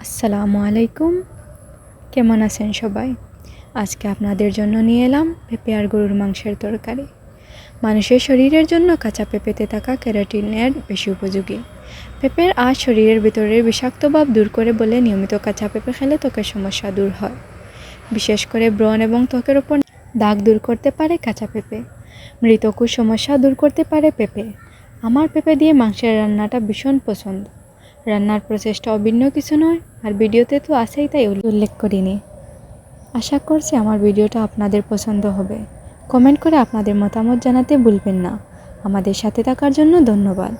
আসসালামু আলাইকুম, কেমন আছেন সবাই? আজকে আপনাদের জন্য নিয়ে এলাম পেঁপে আর গরুর মাংসের তরকারি। মানুষের শরীরের জন্য কাঁচা পেঁপেতে থাকা ক্যারোটিনের বেশি উপযোগী। পেঁপের আঁশ শরীরের ভিতরের বিষাক্ত ভাব দূর করে বলে নিয়মিত কাঁচা পেঁপে খেলে ত্বকের সমস্যা দূর হয়। বিশেষ করে ব্রণ এবং ত্বকের ওপর দাগ দূর করতে পারে কাঁচা পেঁপে। মৃতকুর সমস্যা দূর করতে পারে পেঁপে। আমার পেঁপে দিয়ে মাংসের রান্নাটা ভীষণ পছন্দ। রান্নার প্রচেষ্টা অভিন্ন কিছু নয়, আর ভিডিওতে তো আছেই, তাই উল্লেখ করিনি। আশা করছি আমার ভিডিওটা আপনাদের পছন্দ হবে। কমেন্ট করে আপনাদের মতামত জানাতে ভুলবেন না। আমাদের সাথে থাকার জন্য ধন্যবাদ।